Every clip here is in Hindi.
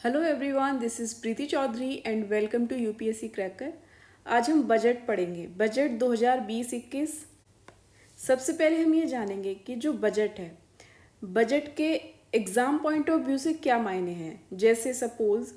Hello everyone, this is Preeti Chaudhary and welcome to UPSC cracker. आज हम बजट पढ़ेंगे, बजट 2020-21। सबसे पहले हम ये जानेंगे कि जो बजट है, बजट के एग्ज़ाम पॉइंट ऑफ व्यू से क्या मायने हैं। जैसे सपोज़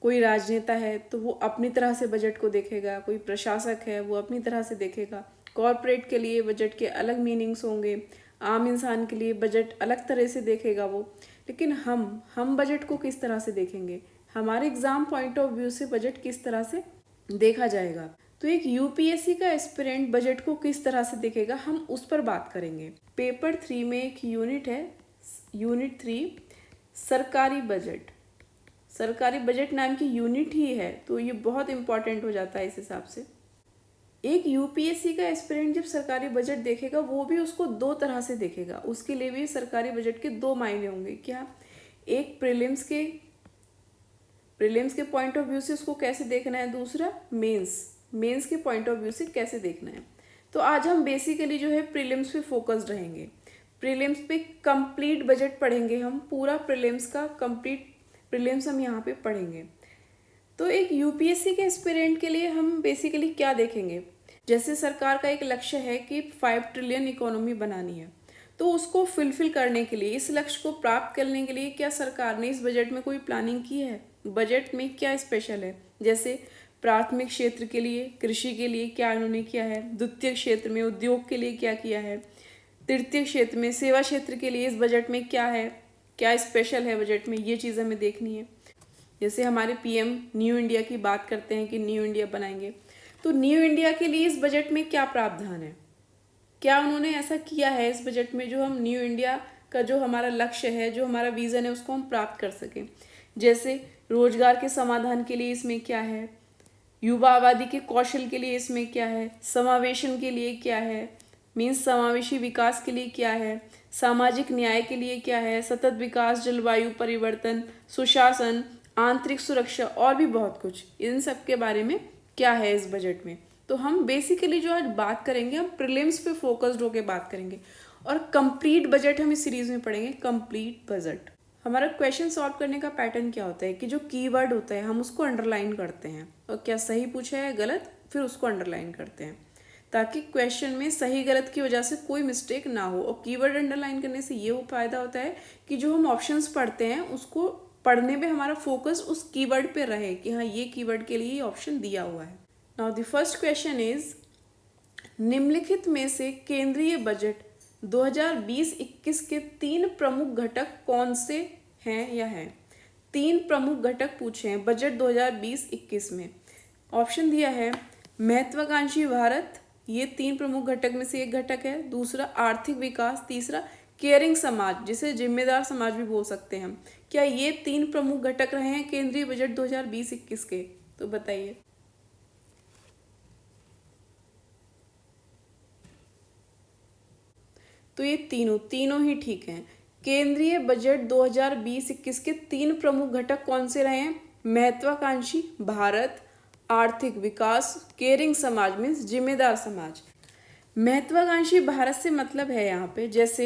कोई राजनेता है तो वो अपनी तरह से बजट को देखेगा, कोई प्रशासक है वो अपनी तरह से देखेगा, कॉरपोरेट के लिए बजट के अलग मीनिंग्स होंगे, आम इंसान के लिए बजट अलग तरह से देखेगा वो। लेकिन हम बजट को किस तरह से देखेंगे, हमारे एग्ज़ाम पॉइंट ऑफ व्यू से बजट किस तरह से देखा जाएगा। तो एक यूपीएससी का एस्पिरेंट बजट को किस तरह से देखेगा, हम उस पर बात करेंगे। पेपर 3 में एक यूनिट है, यूनिट 3 सरकारी बजट। सरकारी बजट नाम की यूनिट ही है, तो ये बहुत इंपॉर्टेंट हो जाता है इस हिसाब से। एक यूपीएससी का एस्पिरेंट जब सरकारी बजट देखेगा वो भी उसको दो तरह से देखेगा। उसके लिए भी सरकारी बजट के दो मायने होंगे। क्या? एक प्रीलिम्स के पॉइंट ऑफ व्यू से उसको कैसे देखना है, दूसरा मेंस के पॉइंट ऑफ व्यू से कैसे देखना है। तो आज हम बेसिकली जो है प्रीलिम्स पे फोकस्ड रहेंगे। प्रीलिम्स पे कंप्लीट बजट पढ़ेंगे, हम पूरा प्रीलिम्स का कंप्लीट प्रीलिम्स हम यहाँ पे पढ़ेंगे। तो एक यूपीएससी के एस्पिरेंट के लिए हम बेसिकली क्या देखेंगे। जैसे सरकार का एक लक्ष्य है कि 5 ट्रिलियन इकोनॉमी बनानी है, तो उसको फुलफिल करने के लिए, इस लक्ष्य को प्राप्त करने के लिए क्या सरकार ने इस बजट में कोई प्लानिंग की है, बजट में क्या स्पेशल है। जैसे प्राथमिक क्षेत्र के लिए, कृषि के लिए क्या उन्होंने किया है, द्वितीय क्षेत्र में उद्योग के लिए क्या किया है, तृतीय क्षेत्र में सेवा क्षेत्र के लिए इस बजट में क्या है, क्या स्पेशल है बजट में, ये चीज़ हमें देखनी है। जैसे हमारे पीएम न्यू इंडिया की बात करते हैं कि न्यू इंडिया बनाएंगे, तो न्यू इंडिया के लिए इस बजट में क्या प्रावधान है, क्या उन्होंने ऐसा किया है इस बजट में जो हम न्यू इंडिया का जो हमारा लक्ष्य है, जो हमारा विज़न है, उसको हम प्राप्त कर सकें। जैसे रोजगार के समाधान के लिए इसमें क्या है, युवा आबादी के कौशल के लिए इसमें क्या है, समावेशन के लिए क्या है, मीन्स समावेशी विकास के लिए क्या है, सामाजिक न्याय के लिए क्या है, सतत विकास, जलवायु परिवर्तन, सुशासन, आंतरिक सुरक्षा और भी बहुत कुछ, इन सब के बारे में क्या है इस बजट में। तो हम बेसिकली जो आज बात करेंगे, हम प्रीलिम्स पे फोकस्ड होकर बात करेंगे और कंप्लीट बजट हम इस सीरीज में पढ़ेंगे, कंप्लीट बजट। हमारा क्वेश्चन सॉल्व करने का पैटर्न क्या होता है कि जो कीवर्ड होता है हम उसको अंडरलाइन करते हैं और क्या सही पूछा है गलत, फिर उसको अंडरलाइन करते हैं ताकि क्वेश्चन में सही गलत की वजह से कोई मिस्टेक ना हो। और कीवर्ड अंडरलाइन करने से ये फायदा होता है कि जो हम ऑप्शंस पढ़ते हैं उसको पढ़ने में हमारा फोकस उस कीवर्ड पे रहे कि हाँ ये कीवर्ड के लिए ये ऑप्शन दिया हुआ है। Now the first question is, निम्नलिखित में से केंद्रीय बजट 2020-21 के 3 प्रमुख घटक कौन से हैं या हैं। 3 प्रमुख घटक पूछे हैं बजट 2020-21 में। ऑप्शन दिया है महत्वाकांक्षी भारत, ये 3 प्रमुख घटक में से एक घटक है। दूसरा आर्थिक विकास, तीसरा केयरिंग समाज, जिसे जिम्मेदार समाज भी बोल सकते हैं हम। क्या ये 3 प्रमुख घटक रहे हैं केंद्रीय बजट 2020-21 के? तो बताइए। तो ये तीनों ही ठीक हैं। केंद्रीय बजट 2020-21 के 3 प्रमुख घटक कौन से रहे हैं? महत्वाकांक्षी भारत, आर्थिक विकास, केयरिंग समाज मीन्स जिम्मेदार समाज। महत्वाकांक्षी भारत से मतलब है यहाँ पे जैसे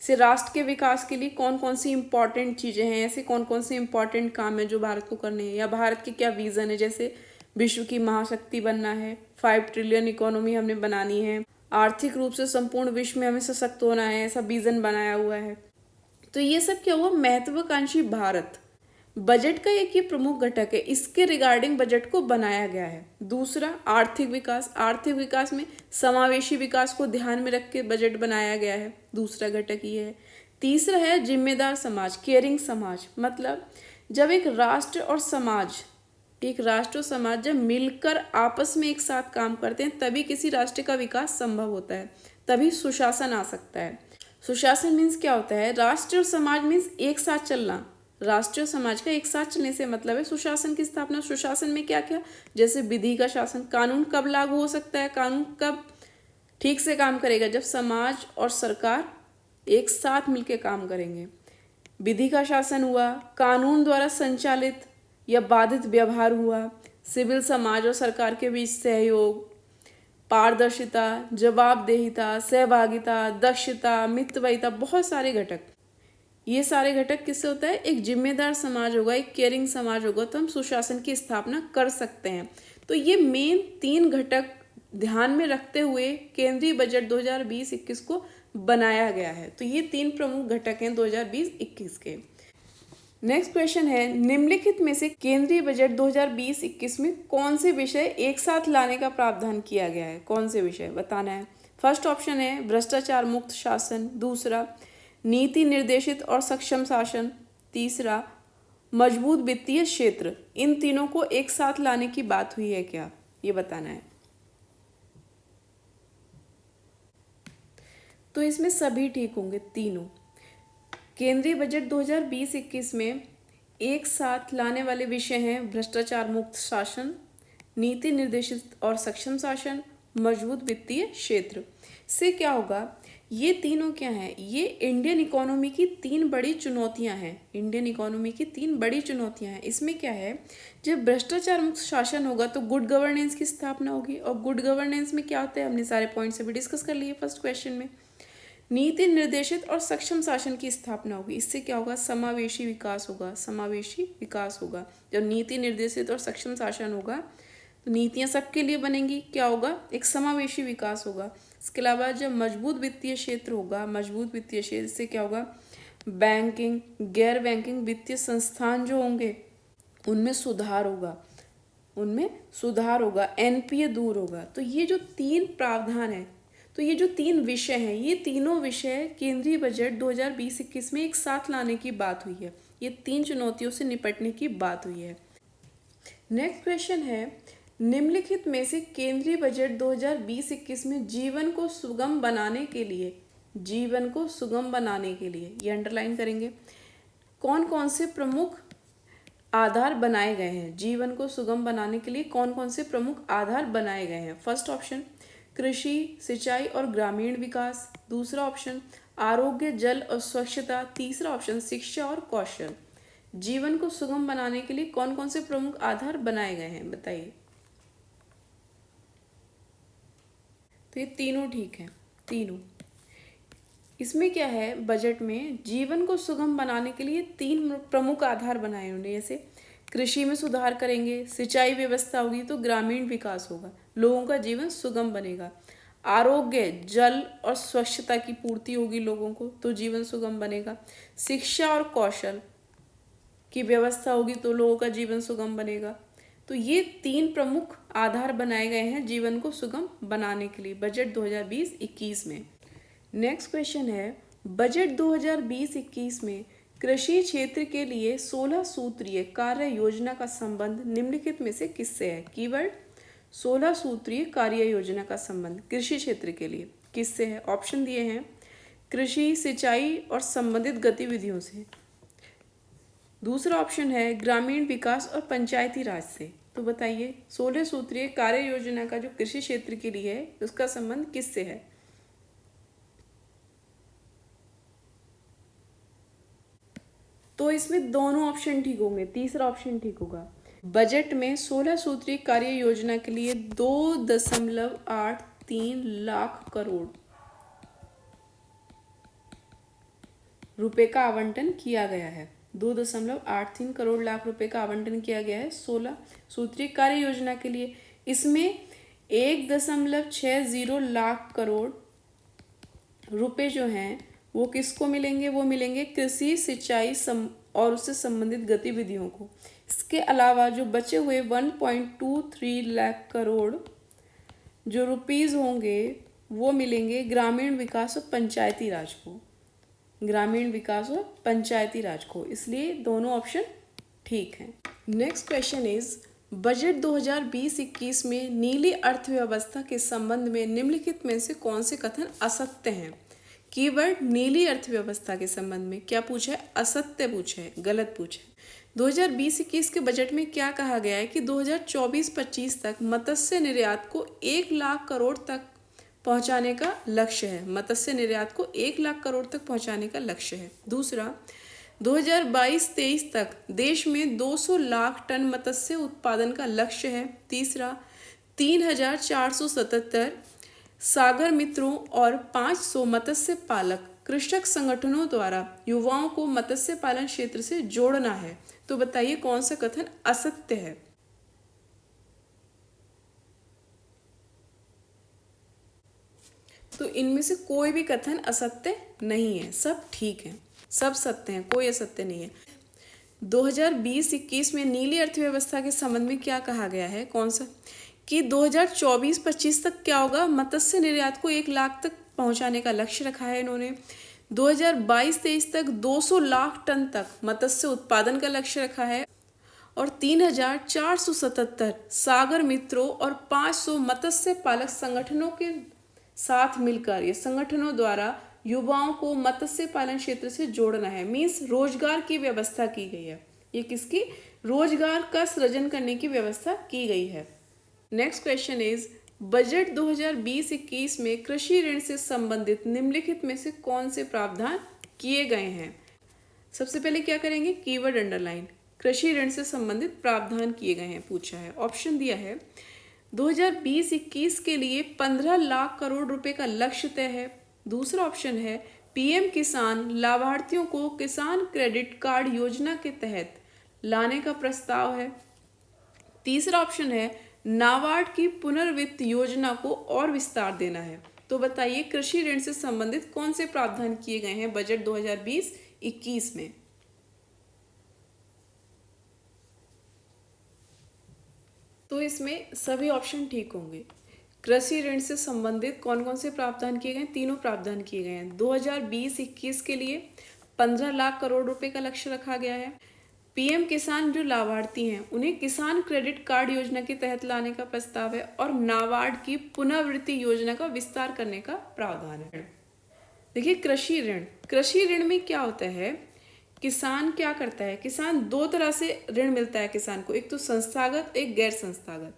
से राष्ट्र के विकास के लिए कौन कौन सी इंपॉर्टेंट चीज़ें हैं, ऐसे कौन कौन से इंपॉर्टेंट काम है जो भारत को करने हैं, या भारत के क्या विज़न है। जैसे विश्व की महाशक्ति बनना है, 5 ट्रिलियन इकोनॉमी हमने बनानी है, आर्थिक रूप से संपूर्ण विश्व में हमें सशक्त होना है, ऐसा विजन बनाया हुआ है। तो ये सब क्या हुआ, महत्वाकांक्षी भारत बजट का एक ये प्रमुख घटक है, इसके रिगार्डिंग बजट को बनाया गया है। दूसरा आर्थिक विकास, आर्थिक विकास में समावेशी विकास को ध्यान में रख के बजट बनाया गया है, दूसरा घटक ये है। तीसरा है जिम्मेदार समाज, केयरिंग समाज, मतलब जब एक राष्ट्र और समाज जब मिलकर आपस में एक साथ काम करते हैं तभी किसी राष्ट्र का विकास संभव होता है, तभी सुशासन आ सकता है। सुशासन मीन्स क्या होता है, राष्ट्र और समाज मीन्स एक साथ चलना। राष्ट्र और समाज का एक साथ चलने से मतलब है सुशासन की स्थापना। सुशासन में क्या क्या, जैसे विधि का शासन, कानून कब लागू हो सकता है, कानून कब ठीक से काम करेगा, जब समाज और सरकार एक साथ मिलकर काम करेंगे। विधि का शासन हुआ, कानून द्वारा संचालित या बाधित व्यवहार हुआ, सिविल समाज और सरकार के बीच सहयोग, पारदर्शिता, जवाबदेहिता, सहभागिता, दक्षता, मितव्ययिता, बहुत सारे घटक। ये सारे घटक किससे होता है? एक जिम्मेदार समाज होगा, एक केयरिंग समाज होगा तो हम सुशासन की स्थापना कर सकते हैं। तो ये मेन 3 घटक ध्यान में रखते हुए केंद्रीय बजट 2020-21 को बनाया गया है। तो ये 3 प्रमुख घटक हैं 2020-21 के। नेक्स्ट क्वेश्चन है, निम्नलिखित में से केंद्रीय बजट 2020-21 में कौन से विषय एक साथ लाने का प्रावधान किया गया है? कौन से विषय बताना है। फर्स्ट ऑप्शन है भ्रष्टाचार मुक्त शासन, दूसरा नीति निर्देशित और सक्षम शासन, तीसरा मजबूत वित्तीय क्षेत्र। इन तीनों को एक साथ लाने की बात हुई है क्या, ये बताना है। तो इसमें सभी ठीक होंगे तीनों। केंद्रीय बजट 2020-21 में एक साथ लाने वाले विषय हैं भ्रष्टाचार मुक्त शासन, नीति निर्देशित और सक्षम शासन, मजबूत वित्तीय क्षेत्र। से क्या होगा, ये तीनों क्या हैं? ये इंडियन इकोनॉमी की 3 बड़ी चुनौतियां हैं। इंडियन इकोनॉमी की 3 बड़ी चुनौतियां हैं। इसमें क्या है, जब भ्रष्टाचार मुक्त शासन होगा तो गुड गवर्नेंस की स्थापना होगी। और गुड गवर्नेंस में क्या होता है, हमने सारे पॉइंट्स अभी डिस्कस कर लिए फर्स्ट क्वेश्चन में। नीति निर्देशित और सक्षम शासन की स्थापना होगी। इससे क्या होगा, समावेशी विकास होगा। समावेशी विकास होगा। जब नीति निर्देशित और सक्षम शासन होगा तो नीतियां सबके लिए बनेंगी। क्या होगा, एक समावेशी विकास होगा। इसके अलावा जब मजबूत वित्तीय क्षेत्र होगा, मजबूत वित्तीय क्षेत्र से क्या होगा, बैंकिंग, गैर बैंकिंग वित्तीय संस्थान जो होंगे उनमें सुधार होगा, उनमें सुधार होगा, एनपीए दूर होगा। तो ये जो 3 प्रावधान है, तो ये जो 3 विषय हैं, ये तीनों विषय केंद्रीय बजट 2020-21 में एक साथ लाने की बात हुई है। ये 3 चुनौतियों से निपटने की बात हुई है। नेक्स्ट क्वेश्चन है, निम्नलिखित में से केंद्रीय बजट 2020-21 में जीवन को सुगम बनाने के लिए, जीवन को सुगम बनाने के लिए, ये अंडरलाइन करेंगे, कौन कौन से प्रमुख आधार बनाए गए हैं? जीवन को सुगम बनाने के लिए कौन कौन से प्रमुख आधार बनाए गए हैं? फर्स्ट ऑप्शन कृषि, सिंचाई और ग्रामीण विकास, दूसरा ऑप्शन आरोग्य, जल और स्वच्छता, तीसरा ऑप्शन शिक्षा और कौशल। जीवन को सुगम बनाने के लिए कौन कौन से प्रमुख आधार बनाए गए हैं, बताइए। तो ये तीनों ठीक है, तीनों। इसमें क्या है, बजट में जीवन को सुगम बनाने के लिए 3 प्रमुख आधार बनाए उन्होंने। जैसे कृषि में सुधार करेंगे, सिंचाई व्यवस्था होगी तो ग्रामीण विकास होगा, लोगों का जीवन सुगम बनेगा। आरोग्य, जल और स्वच्छता की पूर्ति होगी लोगों को तो जीवन सुगम बनेगा। शिक्षा और कौशल की व्यवस्था होगी तो लोगों का जीवन सुगम बनेगा। तो ये 3 प्रमुख आधार बनाए गए हैं जीवन को सुगम बनाने के लिए बजट 2020-21 में। नेक्स्ट क्वेश्चन है, बजट 2020-21 में कृषि क्षेत्र के लिए 16 सूत्रीय कार्य योजना का संबंध निम्नलिखित में से किससे है? कीवर्ड 16 सूत्रीय कार्य योजना का संबंध कृषि क्षेत्र के लिए किससे है? ऑप्शन दिए हैं कृषि, सिंचाई और संबंधित गतिविधियों से। दूसरा ऑप्शन है ग्रामीण विकास और पंचायती राज से। तो बताइए 16 सूत्रीय कार्य योजना का जो कृषि क्षेत्र के लिए है उसका संबंध किससे है? तो इसमें दोनों ऑप्शन ठीक होंगे, तीसरा ऑप्शन ठीक होगा। बजट में 16 सूत्रीय कार्य योजना के लिए 2.83 लाख करोड़ रुपए का आवंटन किया गया है। 2.83 करोड़ लाख रुपए का आवंटन किया गया है 16 सूत्रीय कार्य योजना के लिए। इसमें 1.60 लाख करोड़ रुपए जो हैं वो किसको मिलेंगे? वो मिलेंगे कृषि, सिंचाई और उससे संबंधित गतिविधियों को। इसके अलावा जो बचे हुए 1.23 लाख करोड़ जो रुपीज़ होंगे वो मिलेंगे ग्रामीण विकास और पंचायती राज को, ग्रामीण विकास और पंचायती राज को। इसलिए दोनों ऑप्शन ठीक हैं। नेक्स्ट क्वेश्चन इज, बजट 2020-21 में नीली अर्थव्यवस्था के संबंध में निम्नलिखित में से कौन से कथन असत्य हैं? कीवर्ड नीली अर्थव्यवस्था के संबंध में क्या पूछा है? असत्य पूछा है, गलत पूछा है। 2020-21 के बजट में क्या कहा गया है कि 2024-25 तक मत्स्य निर्यात को 1 लाख करोड़ तक पहुंचाने का लक्ष्य है। मत्स्य निर्यात को 1 लाख करोड़ तक पहुंचाने का लक्ष्य है। दूसरा, 2022-23 तक देश में 200 लाख टन मत्स्य उत्पादन का लक्ष्य है। तीसरा, 3477 सागर मित्रों और 500 मत्स्य पालक कृषक संगठनों द्वारा युवाओं को मत्स्य पालन क्षेत्र से जोड़ना है। तो बताइए कौन सा कथन असत्य है। तो इनमें से कोई भी कथन असत्य नहीं है, सब ठीक है, सब सत्य हैं, कोई असत्य नहीं है। 2020-21 में नीली अर्थव्यवस्था के संबंध में क्या कहा गया है, कौन सा, कि 2024-25 तक क्या होगा, मत्स्य निर्यात को 1 लाख तक पहुंचाने का लक्ष्य रखा है इन्होंने। 2022-23 तक 200 लाख टन तक मत्स्य उत्पादन का लक्ष्य रखा है और 3,477 सागर मित्रों और 500 मत्स्य पालक संगठनों के साथ मिलकर ये संगठनों द्वारा युवाओं को मत्स्य पालन क्षेत्र से जोड़ना है। मीन्स रोजगार की व्यवस्था की गई है। ये किसकी, रोजगार का सृजन करने की व्यवस्था की गई है। नेक्स्ट क्वेश्चन इज, बजट 2020-21 में कृषि ऋण से संबंधित निम्नलिखित में से कौन से प्रावधान किए गए हैं। सबसे पहले क्या करेंगे, कीवर्ड अंडरलाइन, कृषि ऋण से संबंधित प्रावधान किए गए हैं पूछा है। ऑप्शन दिया है 2020-21 के लिए 15 लाख करोड़ रुपए का लक्ष्य तय है। दूसरा ऑप्शन है पीएम किसान लाभार्थियों को किसान क्रेडिट कार्ड योजना के तहत लाने का प्रस्ताव है। तीसरा ऑप्शन है नाबार्ड की पुनर्वित्त योजना को और विस्तार देना है। तो बताइए कृषि ऋण से संबंधित कौन से प्रावधान किए गए हैं बजट 2020-21 में। तो इसमें सभी ऑप्शन ठीक होंगे। कृषि ऋण से संबंधित कौन कौन से प्रावधान किए गए, तीनों प्रावधान किए गए हैं। 2020-21 के लिए 15 लाख करोड़ रुपए का लक्ष्य रखा गया है। पीएम किसान जो लाभार्थी हैं उन्हें किसान क्रेडिट कार्ड योजना के तहत लाने का प्रस्ताव है और नाबार्ड की पुनर्वृत्ति योजना का विस्तार करने का प्रावधान है। देखिए कृषि ऋण में क्या होता है, किसान क्या करता है, किसान 2 तरह से ऋण मिलता है किसान को, एक तो संस्थागत, एक गैर संस्थागत।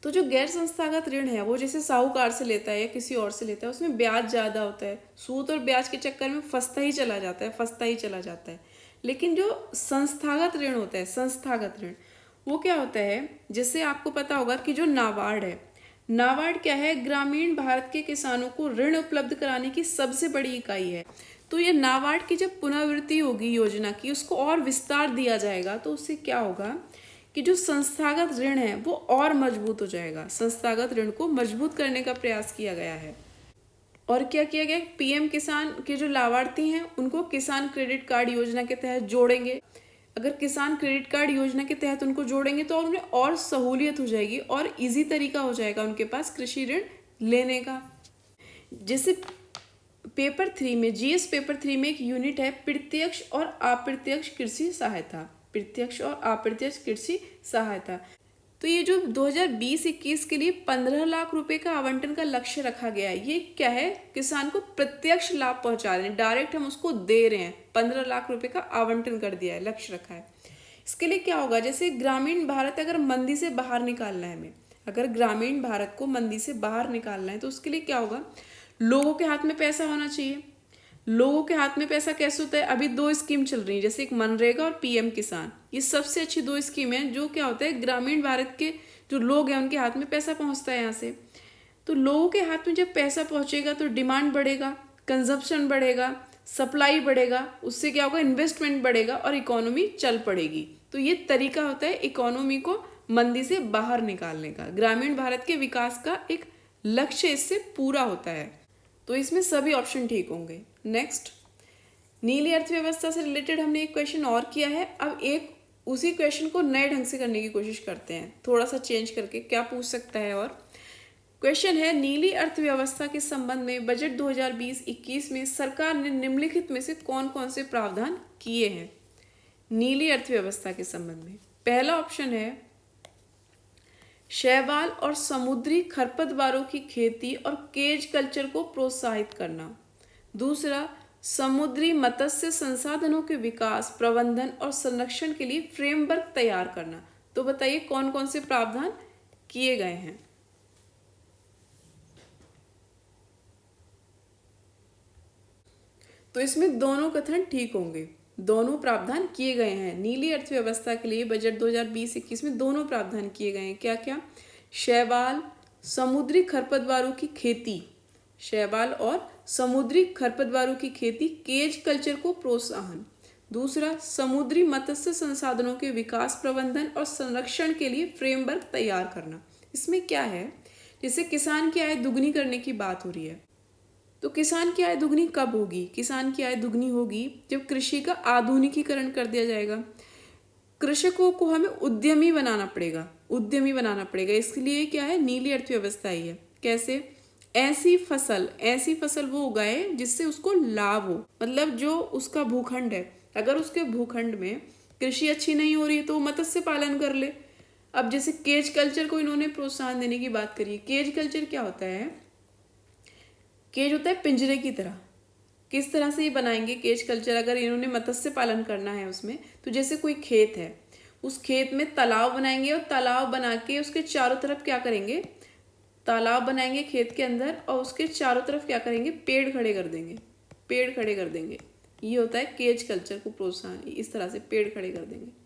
तो जो गैर संस्थागत ऋण है वो जैसे साहूकार से लेता है या किसी और से लेता है, उसमें ब्याज ज़्यादा होता है, सूद और ब्याज के चक्कर में फंसता ही चला जाता है। लेकिन जो संस्थागत ऋण होता है, संस्थागत ऋण वो क्या होता है, जैसे आपको पता होगा कि जो नाबार्ड है, नाबार्ड क्या है, ग्रामीण भारत के किसानों को ऋण उपलब्ध कराने की सबसे बड़ी इकाई है। तो ये नाबार्ड की जब पुनर्वृत्ति होगी योजना की, उसको और विस्तार दिया जाएगा, तो उससे क्या होगा कि जो संस्थागत ऋण है वो और मजबूत हो जाएगा। संस्थागत ऋण को मजबूत करने का प्रयास किया गया है। और क्या किया गया, पीएम किसान के जो लाभार्थी हैं उनको किसान क्रेडिट कार्ड योजना के तहत जोड़ेंगे। अगर किसान क्रेडिट कार्ड योजना के तहत उनको जोड़ेंगे तो उन्हें और सहूलियत हो जाएगी और इजी तरीका हो जाएगा उनके पास कृषि ऋण लेने का। जैसे पेपर 3 में, जीएस पेपर 3 में एक यूनिट है प्रत्यक्ष और अप्रत्यक्ष कृषि सहायता, प्रत्यक्ष और अप्रत्यक्ष कृषि सहायता। तो ये जो 2020-21 के लिए 15 लाख रुपए का आवंटन का लक्ष्य रखा गया है, ये क्या है, किसान को प्रत्यक्ष लाभ पहुंचा रहे हैं, डायरेक्ट हम उसको दे रहे हैं। 15 लाख रुपए का आवंटन कर दिया है, लक्ष्य रखा है। इसके लिए क्या होगा, जैसे ग्रामीण भारत अगर मंदी से बाहर निकालना है हमें, अगर ग्रामीण भारत को मंदी से बाहर निकालना है तो उसके लिए क्या होगा, लोगों के हाथ में पैसा होना चाहिए। लोगों के हाथ में पैसा कैसे होता है, अभी 2 स्कीम चल रही है, जैसे एक मनरेगा और पीएम किसान। ये सबसे अच्छी 2 स्कीम हैं जो क्या होता है, ग्रामीण भारत के जो लोग हैं उनके हाथ में पैसा पहुंचता है यहाँ से। तो लोगों के हाथ में जब पैसा पहुंचेगा तो डिमांड बढ़ेगा, कंजप्शन बढ़ेगा, सप्लाई बढ़ेगा, उससे क्या होगा, इन्वेस्टमेंट बढ़ेगा और इकोनॉमी चल पड़ेगी। तो ये तरीका होता है इकोनॉमी को मंदी से बाहर निकालने का। ग्रामीण भारत के विकास का एक लक्ष्य इससे पूरा होता है। तो इसमें सभी ऑप्शन ठीक होंगे। नेक्स्ट, नीली अर्थव्यवस्था से रिलेटेड हमने एक क्वेश्चन और किया है। अब एक उसी क्वेश्चन को नए ढंग से करने की कोशिश करते हैं, थोड़ा सा चेंज करके क्या पूछ सकता है। और क्वेश्चन है, नीली अर्थव्यवस्था के संबंध में बजट 2020-21 में सरकार ने निम्नलिखित में से कौन कौन से प्रावधान किए हैं नीली अर्थव्यवस्था के संबंध में। पहला ऑप्शन है शैवाल और समुद्री खरपतवारों की खेती और केज कल्चर को प्रोत्साहित करना। दूसरा, समुद्री मत्स्य संसाधनों के विकास, प्रबंधन और संरक्षण के लिए फ्रेमवर्क तैयार करना। तो बताइए कौन कौन से प्रावधान किए गए हैं। तो इसमें दोनों कथन ठीक होंगे, दोनों प्रावधान किए गए हैं। नीली अर्थव्यवस्था के लिए बजट 2020-21 में दोनों प्रावधान किए गए हैं। क्या क्या, शैवाल, समुद्री खरपतवारों की खेती, शैवाल और समुद्री खरपतवारों की खेती, केज कल्चर को प्रोत्साहन। दूसरा, समुद्री मत्स्य संसाधनों के विकास, प्रबंधन और संरक्षण के लिए फ्रेमवर्क तैयार करना। इसमें क्या है, जैसे किसान की आय दुगनी करने की बात हो रही है, तो किसान की आय दुगनी कब होगी? किसान की आय दुगनी होगी जब कृषि का आधुनिकीकरण कर दिया जाएगा। कृषकों को हमें उद्यमी बनाना पड़ेगा, उद्यमी बनाना पड़ेगा। इसके लिए क्या है, नीली अर्थव्यवस्था ही है। कैसे? ऐसी फसल वो उगाए जिससे उसको लाभ हो, मतलब जो उसका भूखंड है, अगर उसके भूखंड में कृषि अच्छी नहीं हो रही है तो वो मत्स्य पालन कर ले। अब जैसे केज कल्चर को इन्होंने प्रोत्साहन देने की बात करी है। केज कल्चर क्या होता है? केज होता है पिंजरे की तरह। किस तरह से ये बनाएंगे केज कल्चर? अगर इन्होंने मत्स्य पालन करना है उसमें, तो जैसे कोई खेत है, उस खेत में तालाब बनाएंगे और तालाब बना के उसके चारों तरफ क्या करेंगे, तालाब बनाएंगे खेत के अंदर और उसके चारों तरफ क्या करेंगे, पेड़ खड़े कर देंगे, पेड़ खड़े कर देंगे। ये होता है केज कल्चर को प्रोत्साहन, इस तरह से पेड़ खड़े कर देंगे।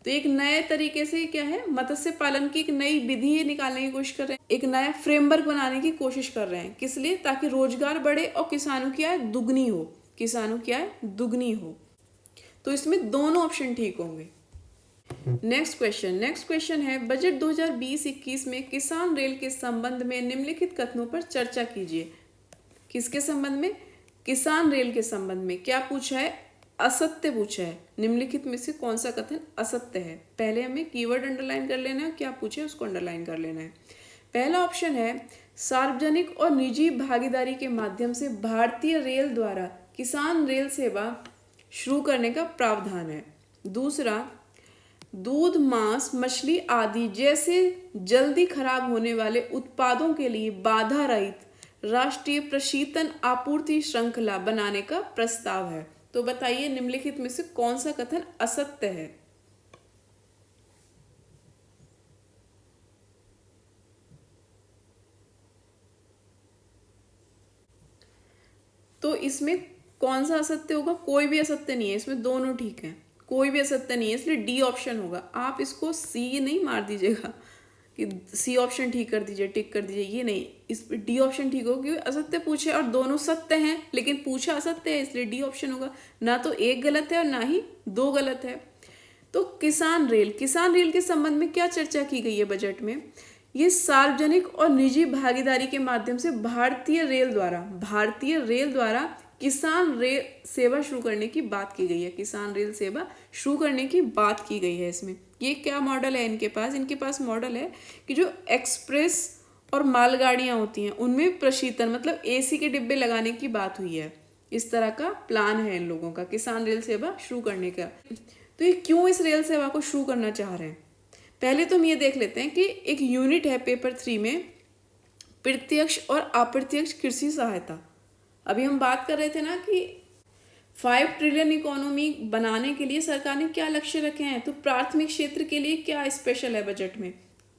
तो एक नए तरीके से क्या है, मत्स्य पालन की एक नई विधि निकालने की कोशिश कर रहे हैं, एक नया फ्रेमवर्क बनाने की कोशिश कर रहे हैं। किस लिए? ताकि रोजगार बढ़े और किसानों की आय दुगनी हो, किसानों की आय दुगनी हो। तो इसमें दोनों ऑप्शन ठीक होंगे। नेक्स्ट क्वेश्चन है, बजट 2020-21 में किसान रेल के संबंध में निम्नलिखित कथनों पर चर्चा कीजिए। किसके संबंध में? किसान रेल के संबंध में। क्या पूछा है? असत्य पूछा है। निम्नलिखित में से कौन सा कथन असत्य है? पहले हमें कीवर्ड अंडरलाइन कर लेना है, क्या पूछे उसको अंडरलाइन कर लेना है। पहला ऑप्शन है, सार्वजनिक और निजी भागीदारी के माध्यम से भारतीय रेल द्वारा किसान रेल सेवा शुरू करने का प्रावधान है। दूसरा, दूध, मांस, मछली आदि जैसे जल्दी खराब होने वाले उत्पादों के लिए बाधा रहित राष्ट्रीय प्रशीतन आपूर्ति श्रृंखला बनाने का प्रस्ताव है। तो बताइए निम्नलिखित में से कौन सा कथन असत्य है? तो इसमें कौन सा असत्य होगा? कोई भी असत्य नहीं है, इसमें दोनों ठीक हैं, कोई भी असत्य नहीं है, इसलिए डी ऑप्शन होगा। आप इसको सी नहीं मार दीजिएगा कि सी ऑप्शन ठीक कर दीजिए, टिक कर दीजिए, ये नहीं, इस पे डी ऑप्शन ठीक होगा क्योंकि असत्य पूछे और दोनों सत्य हैं, लेकिन पूछा असत्य है, इसलिए डी ऑप्शन होगा। ना तो एक गलत है और ना ही दो गलत है। तो किसान रेल के संबंध में क्या चर्चा की गई है बजट में? ये सार्वजनिक और निजी भागीदारी के माध्यम से भारतीय रेल द्वारा किसान रेल सेवा शुरू करने की बात की गई है। किसान रेल सेवा शुरू करने की बात की गई है इसमें। ये क्या मॉडल है इनके पास मॉडल है कि जो एक्सप्रेस और मालगाड़ियाँ होती हैं उनमें प्रशीतन मतलब एसी के डिब्बे लगाने की बात हुई है। इस तरह का प्लान है इन लोगों का किसान रेल सेवा शुरू करने का। तो ये क्यों इस रेल सेवा को शुरू करना चाह रहे हैं? पहले तो हम ये देख लेते हैं कि एक यूनिट है पेपर 3 में, प्रत्यक्ष और अप्रत्यक्ष कृषि सहायता। अभी हम बात कर रहे थे ना कि 5 ट्रिलियन इकोनॉमी बनाने के लिए सरकार ने क्या लक्ष्य रखे हैं। तो प्राथमिक क्षेत्र के लिए क्या स्पेशल है बजट में?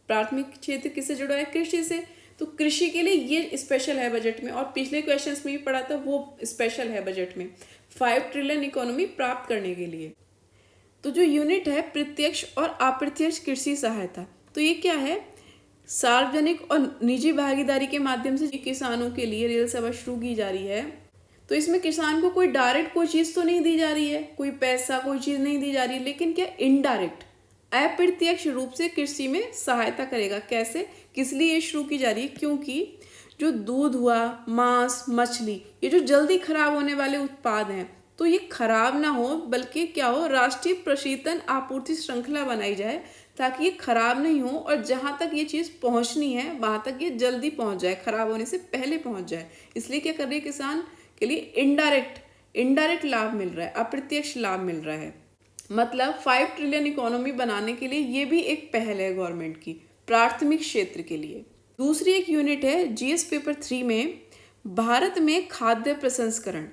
प्राथमिक क्षेत्र किससे जुड़ा है? कृषि से। तो कृषि के लिए ये स्पेशल है बजट में, और पिछले क्वेश्चंस में भी पढ़ा था वो स्पेशल है बजट में 5 ट्रिलियन इकोनॉमी प्राप्त करने के लिए। तो जो यूनिट है प्रत्यक्ष और अप्रत्यक्ष कृषि सहायता, तो ये क्या है? सार्वजनिक और निजी भागीदारी के माध्यम से किसानों के लिए रेल सेवा शुरू की जा रही है। तो इसमें किसान को कोई डायरेक्ट कोई चीज़ तो नहीं दी जा रही है, कोई पैसा कोई चीज़ नहीं दी जा रही है, लेकिन क्या इनडायरेक्ट अप्रत्यक्ष रूप से कृषि में सहायता करेगा। कैसे, किस लिए ये शुरू की जा रही है? क्योंकि जो दूध हुआ, मांस, मछली, ये जो जल्दी खराब होने वाले उत्पाद हैं, तो ये खराब ना हो बल्कि क्या हो, राष्ट्रीय प्रशीतन आपूर्ति श्रृंखला बनाई जाए ताकि ये खराब नहीं हो और जहाँ तक ये चीज़ पहुँचनी है वहाँ तक ये जल्दी पहुँच जाए, खराब होने से पहले पहुँच जाए। इसलिए क्या कर रही है किसान के लिए इनडायरेक्ट लाभ मिल रहा है, अप्रत्यक्ष लाभ मिल रहा है। मतलब 5 ट्रिलियन इकोनॉमी बनाने के लिए ये भी एक पहल है गवर्नमेंट की प्राथमिक क्षेत्र के लिए। दूसरी एक यूनिट है जीएस पेपर 3 में, भारत में खाद्य प्रसंस्करण।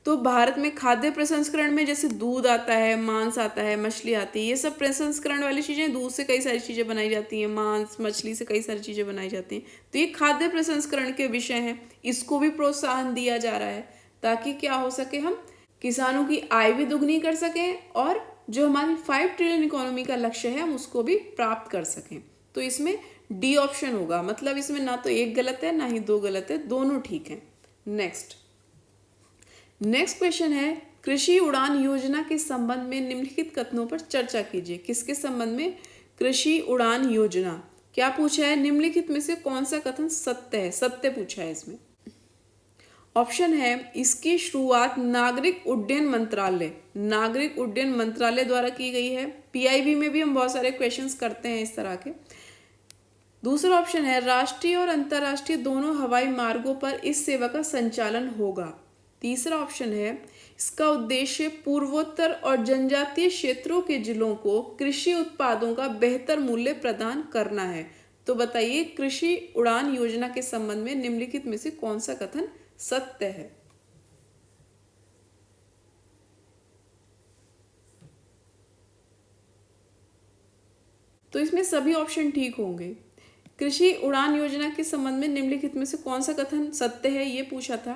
तो भारत में खाद्य प्रसंस्करण में जैसे दूध आता है, मांस आता है, मछली आती है, ये सब प्रसंस्करण वाली चीज़ें। दूध से कई सारी चीज़ें बनाई जाती हैं, मांस मछली से कई सारी चीज़ें बनाई जाती हैं। तो ये खाद्य प्रसंस्करण के विषय हैं, इसको भी प्रोत्साहन दिया जा रहा है ताकि क्या हो सके, हम किसानों की आय भी दुगनी कर सकें और जो हमारी 5 ट्रिलियन इकोनॉमी का लक्ष्य है हम उसको भी प्राप्त कर सकें। तो इसमें डी ऑप्शन होगा। मतलब इसमें ना तो एक गलत है ना ही दो गलत है, दोनों ठीक है। नेक्स्ट क्वेश्चन है, कृषि उड़ान योजना के संबंध में निम्नलिखित कथनों पर चर्चा कीजिए। किसके संबंध में? कृषि उड़ान योजना। क्या पूछा है? निम्नलिखित में से कौन सा कथन सत्य है? सत्य पूछा है इसमें। ऑप्शन है, इसकी शुरुआत नागरिक उड्डयन मंत्रालय द्वारा की गई है। पीआईबी में भी हम बहुत सारे क्वेश्चंस करते हैं इस तरह के। दूसरा ऑप्शन है, राष्ट्रीय और अंतर्राष्ट्रीय दोनों हवाई मार्गों पर इस सेवा का संचालन होगा। तीसरा ऑप्शन है, इसका उद्देश्य पूर्वोत्तर और जनजातीय क्षेत्रों के जिलों को कृषि उत्पादों का बेहतर मूल्य प्रदान करना है। तो बताइए, कृषि उड़ान योजना के संबंध में निम्नलिखित में से कौन सा कथन सत्य है? तो इसमें सभी ऑप्शन ठीक होंगे। कृषि उड़ान योजना के संबंध में निम्नलिखित में से कौन सा कथन सत्य है, ये पूछा था।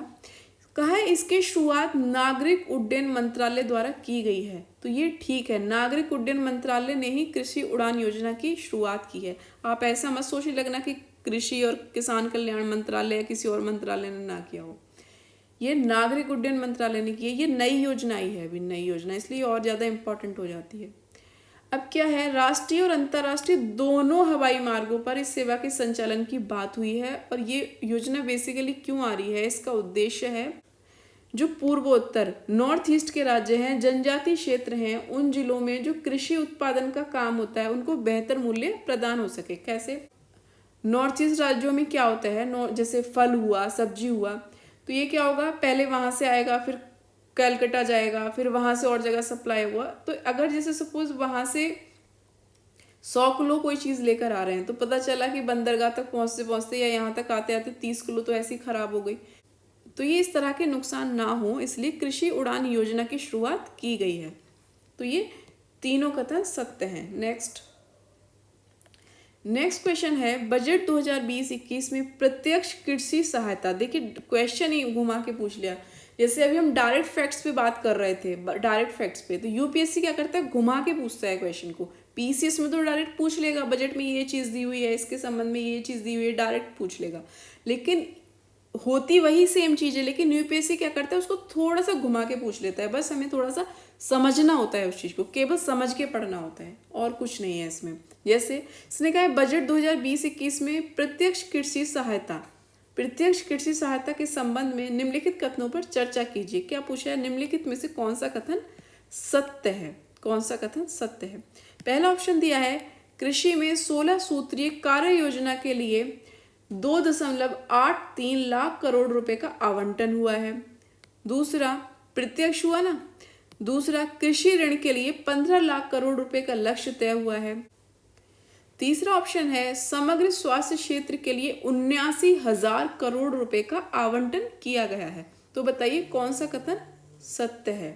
कहा है इसकी शुरुआत नागरिक उड्डयन मंत्रालय द्वारा की गई है। तो ये ठीक है, नागरिक उड्डयन मंत्रालय ने ही कृषि उड़ान योजना की शुरुआत की है। आप ऐसा मत सोचिए लगना कि कृषि और किसान कल्याण मंत्रालय या किसी और मंत्रालय ने ना किया हो। ये नागरिक उड्डयन मंत्रालय ने की है। ये नई योजना आई है, अभी नई योजना, इसलिए और ज़्यादा इंपॉर्टेंट हो जाती है। अब क्या है, राष्ट्रीय और अंतर्राष्ट्रीय दोनों हवाई मार्गों पर इस सेवा के संचालन की बात हुई है। और ये योजना बेसिकली क्यों आ रही है? इसका उद्देश्य है जो पूर्वोत्तर नॉर्थ ईस्ट के राज्य हैं, जनजातीय क्षेत्र हैं, उन जिलों में जो कृषि उत्पादन का काम होता है उनको बेहतर मूल्य प्रदान हो सके। कैसे? नॉर्थ ईस्ट राज्यों में क्या होता है, जैसे फल हुआ, सब्जी हुआ, तो ये क्या होगा, पहले वहां से आएगा, फिर कलकत्ता जाएगा, फिर वहां से और जगह सप्लाई हुआ। तो अगर जैसे सपोज वहां से 100 किलो कोई चीज लेकर आ रहे हैं, तो पता चला कि बंदरगाह तक पहुंचते पहुंचते या यहाँ तक आते आते 30 किलो तो ऐसी खराब हो गई। तो ये इस तरह के नुकसान ना हो, इसलिए कृषि उड़ान योजना की शुरुआत की गई है। तो ये तीनों कथन सत्य हैं। नेक्स्ट क्वेश्चन है, बजट 2020-21 में प्रत्यक्ष कृषि सहायता। देखिए क्वेश्चन ही घुमा के पूछ लिया। जैसे अभी हम डायरेक्ट फैक्ट्स पे बात कर रहे थे, डायरेक्ट फैक्ट्स पे, तो यूपीएससी क्या करता है, घुमा के पूछता है क्वेश्चन को। पीसीएस में तो डायरेक्ट पूछ लेगा, बजट में ये चीज़ दी हुई है, इसके संबंध में ये चीज़ दी हुई है, डायरेक्ट पूछ लेगा। लेकिन होती वही सेम चीज़ है, लेकिन यूपीएससी क्या करता है, उसको थोड़ा सा घुमा के पूछ लेता है। बस हमें थोड़ा सा समझना होता है उस चीज़ को, केवल समझ के पढ़ना होता है, और कुछ नहीं है इसमें। जैसे इसने कहा है बजट 2020-21 में प्रत्यक्ष कृषि सहायता के संबंध में निम्नलिखित कथनों पर चर्चा कीजिए। क्या पूछा है? निम्नलिखित में से कौन सा कथन सत्य है? कौन सा कथन सत्य है? पहला ऑप्शन दिया है, कृषि में 16 सूत्रीय कार्य योजना के लिए 2.83 लाख करोड़ रुपए का आवंटन हुआ है। दूसरा, प्रत्यक्ष हुआ ना। दूसरा, कृषि ऋण के लिए 15 लाख करोड़ रुपए का लक्ष्य तय हुआ है। तीसरा ऑप्शन है, समग्र स्वास्थ्य क्षेत्र के लिए 79,000 करोड़ रुपए का आवंटन किया गया है। तो बताइए कौन सा कथन सत्य है?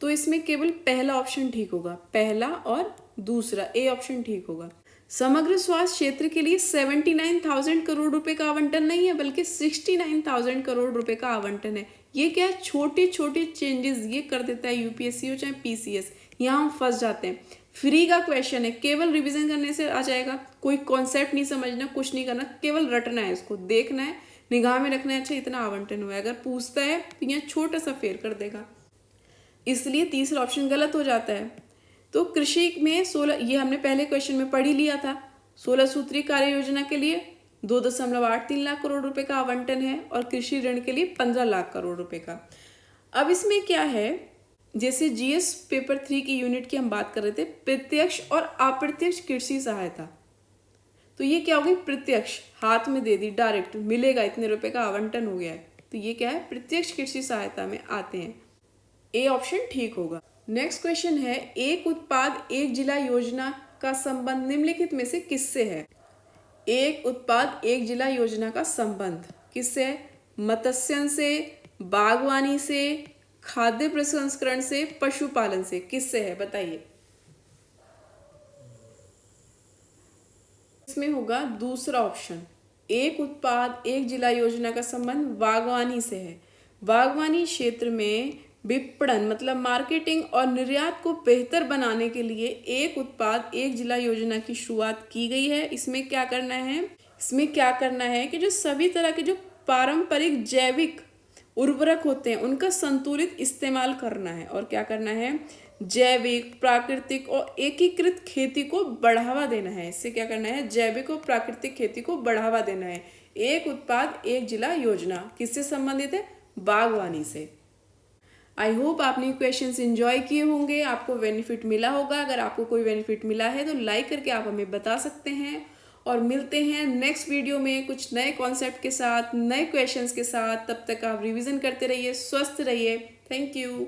तो इसमें केवल पहला ऑप्शन ठीक होगा, पहला और दूसरा, ए ऑप्शन ठीक होगा। समग्र स्वास्थ्य क्षेत्र के लिए 79,000 करोड़ रुपए का आवंटन नहीं है, बल्कि 69,000 करोड़ रुपए का आवंटन है। ये क्या है, छोटे छोटे चेंजेस ये कर देता है यूपीएससी हो चाहे पीसीएस। यहाँ हम फंस जाते हैं। फ्री का क्वेश्चन है, केवल रिवीजन करने से आ जाएगा, कोई कॉन्सेप्ट नहीं समझना, कुछ नहीं करना, केवल रटना है, इसको देखना है, निगाह में रखना है, अच्छा इतना आवंटन हुआ है। अगर पूछता है तो यहाँ छोटा सा फेर कर देगा, इसलिए तीसरा ऑप्शन गलत हो जाता है। तो कृषि में 16, ये हमने पहले क्वेश्चन में पढ़ ही लिया था, 16 सूत्रीय कार्य योजना के लिए 2.83 लाख करोड़ रुपए का आवंटन है, और कृषि ऋण के लिए 15 लाख करोड़ रुपए का। अब इसमें क्या है, जैसे जीएस पेपर 3 की यूनिट की हम बात कर रहे थे, प्रत्यक्ष और अप्रत्यक्ष कृषि सहायता। तो ये क्या हो गई, प्रत्यक्ष, हाथ में दे दी, डायरेक्ट मिलेगा, इतने रुपए का आवंटन हो गया है, तो ये क्या है, प्रत्यक्ष कृषि सहायता में आते हैं। ए ऑप्शन ठीक होगा। नेक्स्ट क्वेश्चन है, एक उत्पाद एक जिला योजना का संबंध निम्नलिखित में से किससे है? एक उत्पाद एक जिला योजना का संबंध किससे है? मत्स्यन से, बागवानी से, खाद्य प्रसंस्करण से, पशुपालन से, किससे है बताइए? इसमें होगा दूसरा ऑप्शन, एक उत्पाद एक जिला योजना का संबंध बागवानी से है। बागवानी क्षेत्र में विपणन मतलब मार्केटिंग और निर्यात को बेहतर बनाने के लिए एक उत्पाद एक जिला योजना की शुरुआत की गई है। इसमें क्या करना है कि जो सभी तरह के जो पारंपरिक जैविक उर्वरक होते हैं उनका संतुलित इस्तेमाल करना है। और क्या करना है, जैविक, प्राकृतिक और एकीकृत खेती को बढ़ावा देना है। इससे क्या करना है, जैविक और प्राकृतिक खेती को बढ़ावा देना है। एक उत्पाद एक जिला योजना किससे संबंधित है, बागवानी से। आई होप आपने क्वेश्चंस एंजॉय किए होंगे, आपको बेनिफिट मिला होगा। अगर आपको कोई बेनिफिट मिला है तो लाइक करके आप हमें बता सकते हैं। और मिलते हैं नेक्स्ट वीडियो में कुछ नए कॉन्सेप्ट के साथ, नए क्वेश्चंस के साथ। तब तक आप रिवीजन करते रहिए, स्वस्थ रहिए। Thank you.